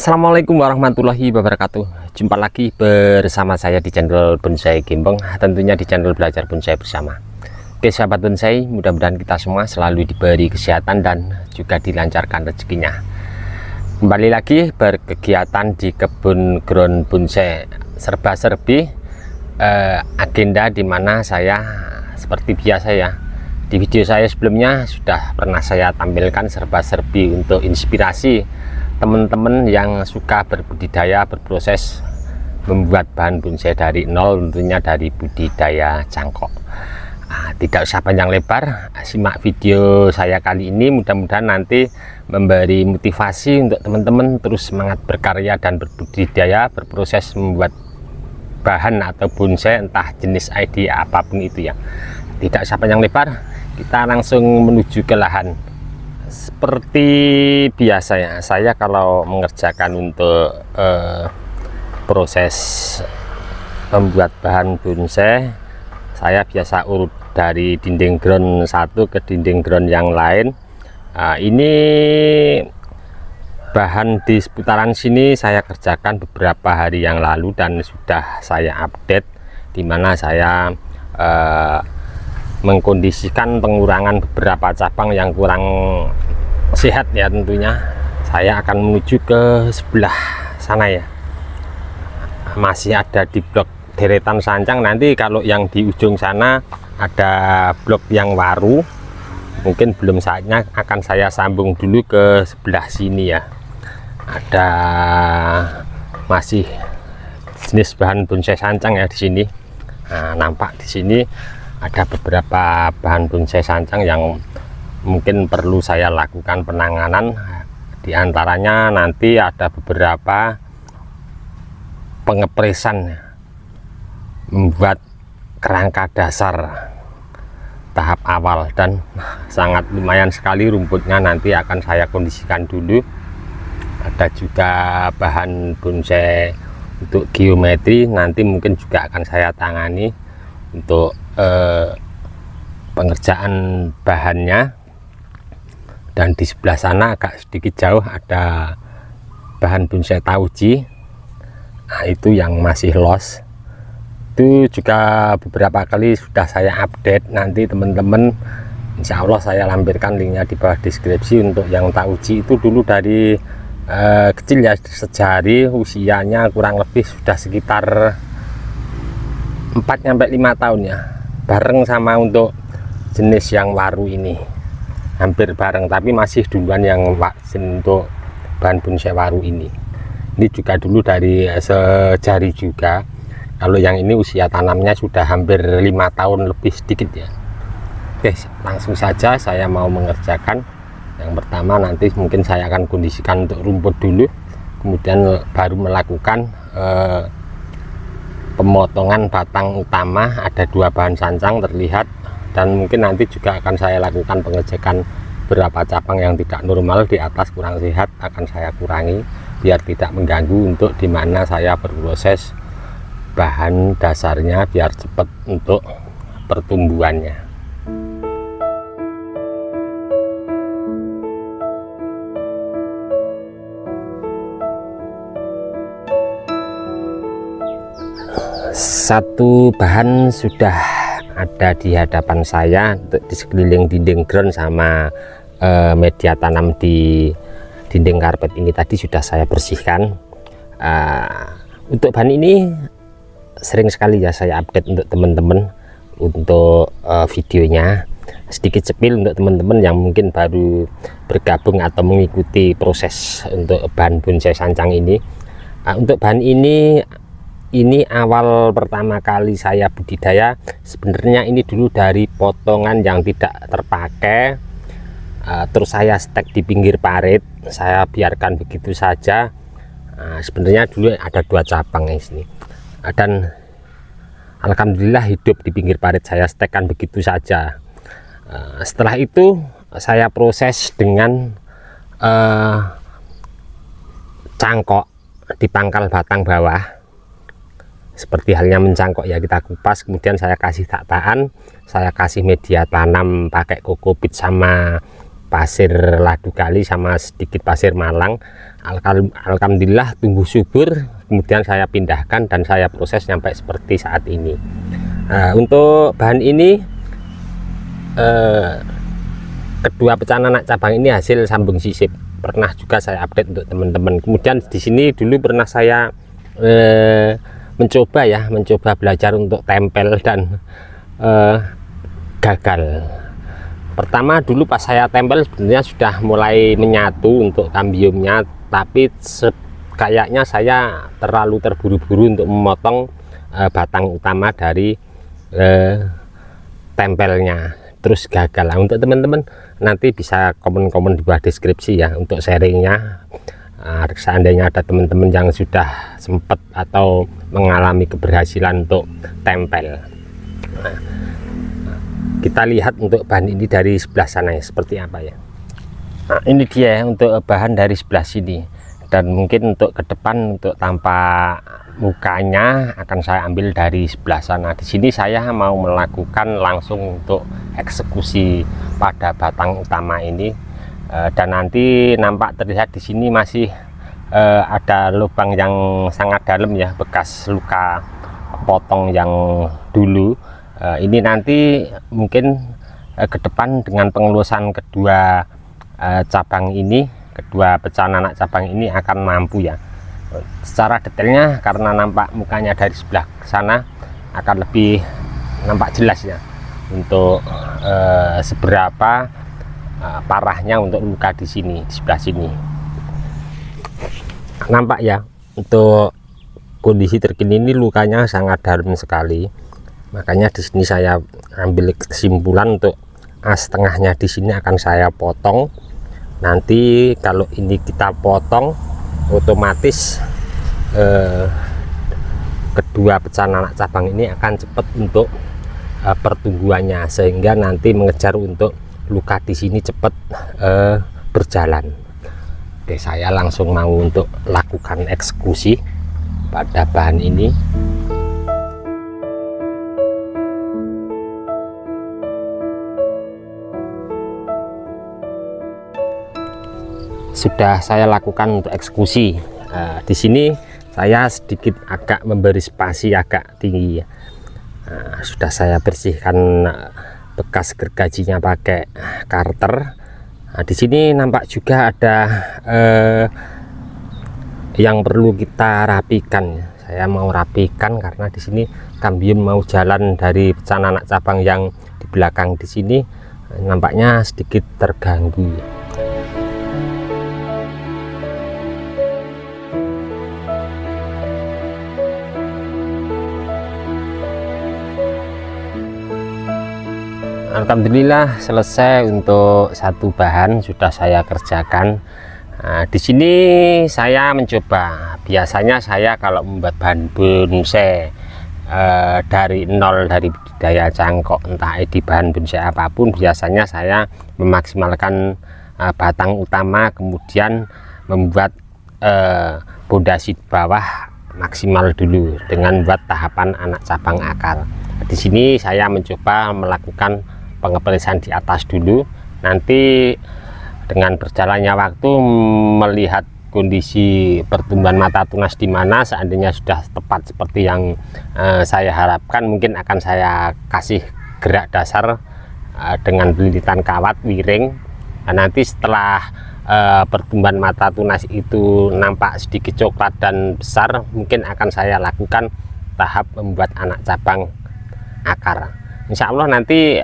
Assalamualaikum warahmatullahi wabarakatuh. Jumpa lagi bersama saya di channel Bonsai Gembong, tentunya di channel Belajar Bonsai Bersama. Oke sahabat bonsai, mudah-mudahan kita semua selalu diberi kesehatan dan juga dilancarkan rezekinya. Kembali lagi berkegiatan di kebun ground bonsai serba-serbi, agenda dimana saya seperti biasa ya. Di video saya sebelumnya sudah pernah saya tampilkan serba-serbi untuk inspirasi teman-teman yang suka berbudidaya, berproses membuat bahan bonsai dari nol, tentunya dari budidaya cangkok. Tidak usah panjang lebar, simak video saya kali ini, mudah-mudahan nanti memberi motivasi untuk teman-teman terus semangat berkarya dan berbudidaya, berproses membuat bahan atau bonsai entah jenis ID apapun itu ya. Tidak usah panjang lebar, kita langsung menuju ke lahan. Seperti biasa ya, saya kalau mengerjakan untuk proses membuat bahan bonsai, saya biasa urut dari dinding ground satu ke dinding ground yang lain. Ini bahan di seputaran sini saya kerjakan beberapa hari yang lalu dan sudah saya update, dimana saya mengkondisikan pengurangan beberapa cabang yang kurang sehat ya. Tentunya saya akan menuju ke sebelah sana ya, masih ada di blok deretan sancang. Nanti kalau yang di ujung sana ada blok yang waru, mungkin belum saatnya, akan saya sambung dulu ke sebelah sini ya. Ada masih jenis bahan bonsai sancang ya di sini. Nampak di sini ada beberapa bahan bonsai sancang yang mungkin perlu saya lakukan penanganan. Di antaranya nanti ada beberapa pengepresan, membuat kerangka dasar tahap awal, dan sangat lumayan sekali rumputnya, nanti akan saya kondisikan dulu. Ada juga bahan bonsai untuk geometri, nanti mungkin juga akan saya tangani untuk pengerjaan bahannya. Dan di sebelah sana agak sedikit jauh ada bahan bonsai tauji, itu yang masih los. Itu juga beberapa kali sudah saya update, nanti teman-teman insya Allah saya lampirkan linknya di bawah deskripsi. Untuk yang tauji itu dulu dari kecil ya, sejari, usianya kurang lebih sudah sekitar 4-5 tahun ya, bareng sama untuk jenis yang waru ini, hampir bareng, tapi masih duluan yang untuk bahan bonsai waru ini. Ini juga dulu dari sejari juga. Kalau yang ini usia tanamnya sudah hampir 5 tahun lebih sedikit ya. Oke, langsung saja saya mau mengerjakan. Yang pertama nanti mungkin saya akan kondisikan untuk rumput dulu, kemudian baru melakukan pemotongan batang utama. Ada 2 bahan sancang terlihat, dan mungkin nanti juga akan saya lakukan pengecekan beberapa cabang yang tidak normal di atas, kurang sehat, akan saya kurangi biar tidak mengganggu untuk dimana saya berproses bahan dasarnya, biar cepat untuk pertumbuhannya. Satu bahan sudah ada di hadapan saya, untuk di sekeliling dinding ground sama media tanam di dinding karpet ini tadi sudah saya bersihkan. Untuk bahan ini sering sekali ya saya update untuk teman-teman untuk videonya. Sedikit sepil untuk teman-teman yang mungkin baru bergabung atau mengikuti proses untuk bahan bonsai sancang ini. Untuk bahan ini awal pertama kali saya budidaya, sebenarnya ini dulu dari potongan yang tidak terpakai, terus saya stek di pinggir parit, saya biarkan begitu saja. Sebenarnya dulu ada 2 cabang di sini, dan alhamdulillah hidup di pinggir parit, saya stekkan begitu saja. Setelah itu saya proses dengan cangkok di pangkal batang bawah, seperti halnya mencangkok ya, kita kupas, kemudian saya kasih tataan, saya kasih media tanam pakai kokopit sama pasir ladu kali sama sedikit pasir malang. Alhamdulillah tumbuh subur, kemudian saya pindahkan dan saya proses sampai seperti saat ini. Untuk bahan ini kedua pecahan anak cabang ini hasil sambung sisip, pernah juga saya update untuk teman-teman. Kemudian di sini dulu pernah saya mencoba belajar untuk tempel dan gagal. Pertama dulu pas saya tempel sebenarnya sudah mulai menyatu untuk kambiumnya, tapi kayaknya saya terlalu terburu-buru untuk memotong batang utama dari tempelnya, terus gagal. Untuk teman-teman nanti bisa komen-komen di bawah deskripsi ya untuk sharingnya. Seandainya ada teman-teman yang sudah sempat atau mengalami keberhasilan untuk tempel. Kita lihat untuk bahan ini dari sebelah sana ya, seperti apa ya. Nah, ini dia untuk bahan dari sebelah sini, dan mungkin untuk ke depan untuk tampak mukanya akan saya ambil dari sebelah sana. Di sini saya mau melakukan langsung untuk eksekusi pada batang utama ini, dan nanti nampak terlihat di sini masih ada lubang yang sangat dalam ya, bekas luka potong yang dulu. Ini nanti mungkin ke depan dengan pengeluasan kedua cabang ini, kedua pecahan anak cabang ini akan mampu ya. Secara detailnya karena nampak mukanya dari sebelah sana akan lebih nampak jelas ya untuk seberapa parahnya untuk luka di sini, di sebelah sini. Nampak ya untuk kondisi terkini ini lukanya sangat dalam sekali. Makanya di sini saya ambil kesimpulan untuk as tengahnya di sini akan saya potong. Nanti kalau ini kita potong, otomatis kedua pecahan anak cabang ini akan cepat untuk pertumbuhannya, sehingga nanti mengejar untuk luka di sini cepat berjalan. Oke, saya langsung mau untuk lakukan eksekusi pada bahan ini. Sudah saya lakukan untuk eksekusi. Di sini saya sedikit agak memberi spasi agak tinggi. Sudah saya bersihkan bekas gergajinya pakai karter. Di sini nampak juga ada yang perlu kita rapikan. Saya mau rapikan karena di sini kambium mau jalan dari pecahan anak cabang yang di belakang di sini, nampaknya sedikit terganggu. Alhamdulillah selesai untuk satu bahan sudah saya kerjakan. Di sini saya mencoba, biasanya saya kalau membuat bahan bonsai dari nol, dari budidaya cangkok, entah di bahan bonsai apapun, biasanya saya memaksimalkan batang utama, kemudian membuat pondasi di bawah maksimal dulu dengan buat tahapan anak cabang akar. Di sini saya mencoba melakukan pengeperesan di atas dulu, nanti dengan berjalannya waktu melihat kondisi pertumbuhan mata tunas di mana, seandainya sudah tepat seperti yang saya harapkan, mungkin akan saya kasih gerak dasar dengan lilitan kawat wiring. Nanti setelah pertumbuhan mata tunas itu nampak sedikit coklat dan besar, mungkin akan saya lakukan tahap membuat anak cabang akar. Insya Allah nanti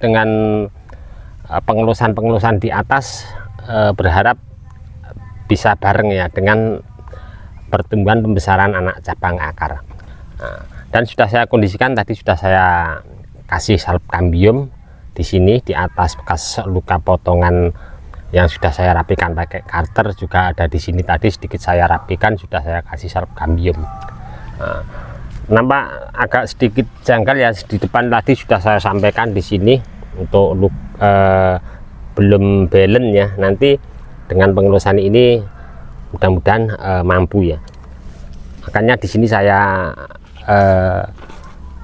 dengan pengelusan di atas berharap bisa bareng ya dengan pertumbuhan pembesaran anak cabang akar. Dan sudah saya kondisikan tadi, sudah saya kasih salep kambium di sini di atas bekas luka potongan yang sudah saya rapikan pakai karter, juga ada di sini tadi sedikit saya rapikan, sudah saya kasih salep kambium. Nampak agak sedikit janggal ya, di depan tadi sudah saya sampaikan di sini untuk belum belen ya. Nanti dengan pengelusan ini mudah-mudahan mampu ya. Makanya di sini saya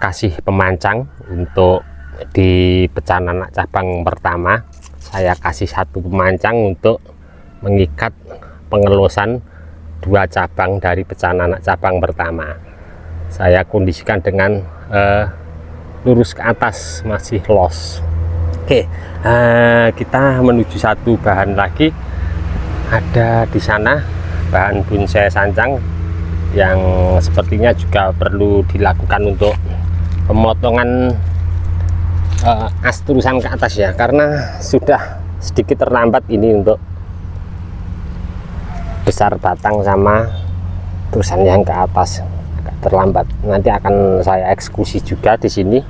kasih pemancang untuk di pecahan anak cabang pertama saya kasih satu pemancang untuk mengikat pengelosan 2 cabang dari pecahan anak cabang pertama. Saya kondisikan dengan lurus ke atas, masih los. Oke, kita menuju satu bahan lagi. Ada di sana bahan bonsai sancang yang sepertinya juga perlu dilakukan untuk pemotongan as terusan ke atas ya, karena sudah sedikit terlambat ini untuk besar batang sama terusan yang ke atas, agak terlambat. Nanti akan saya eksekusi juga di sini,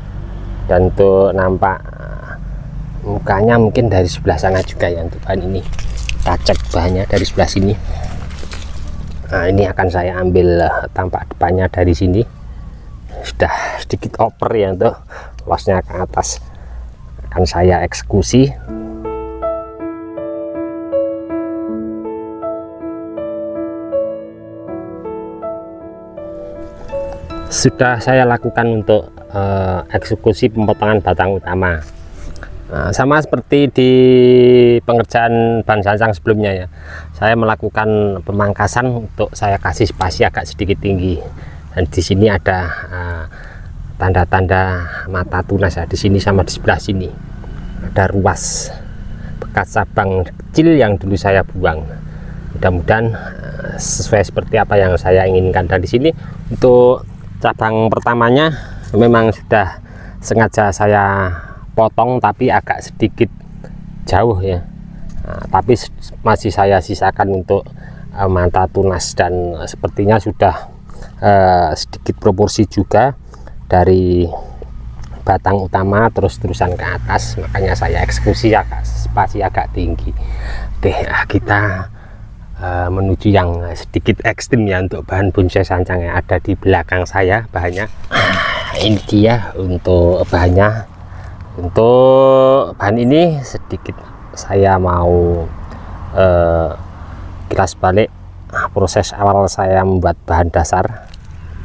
dan untuk nampak mukanya mungkin dari sebelah sana juga ya. Untuk bahan ini kita cek bahannya dari sebelah sini. Nah, ini akan saya ambil tampak depannya dari sini, sudah sedikit oper ya untuk losnya ke atas, akan saya eksekusi. Sudah saya lakukan untuk eksekusi pemotongan batang utama. Nah, sama seperti di pengerjaan bahan sancang sebelumnya ya, saya melakukan pemangkasan untuk saya kasih spasi agak sedikit tinggi. Dan di sini ada tanda-tanda mata tunas ya, di sini sama di sebelah sini ada ruas bekas cabang kecil yang dulu saya buang. Mudah-mudahan sesuai seperti apa yang saya inginkan. Dan di sini untuk cabang pertamanya memang sudah sengaja saya potong, tapi agak sedikit jauh ya. Nah, tapi masih saya sisakan untuk mata tunas, dan sepertinya sudah sedikit proporsi juga dari batang utama terus-terusan ke atas, makanya saya eksekusi agak spasi agak tinggi. Oke, kita menuju yang sedikit ekstrim ya untuk bahan bonsai sancang yang ada di belakang saya bahannya. Ini dia untuk bahannya. Untuk bahan ini sedikit saya mau kilas balik proses awal saya membuat bahan dasar.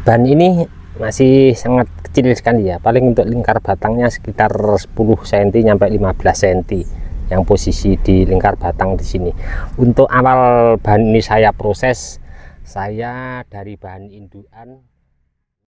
Bahan ini masih sangat kecil sekali ya, paling untuk lingkar batangnya sekitar 10 cm sampai 15 cm yang posisi di lingkar batang di sini. Untuk awal bahan ini saya proses, saya dari bahan indukan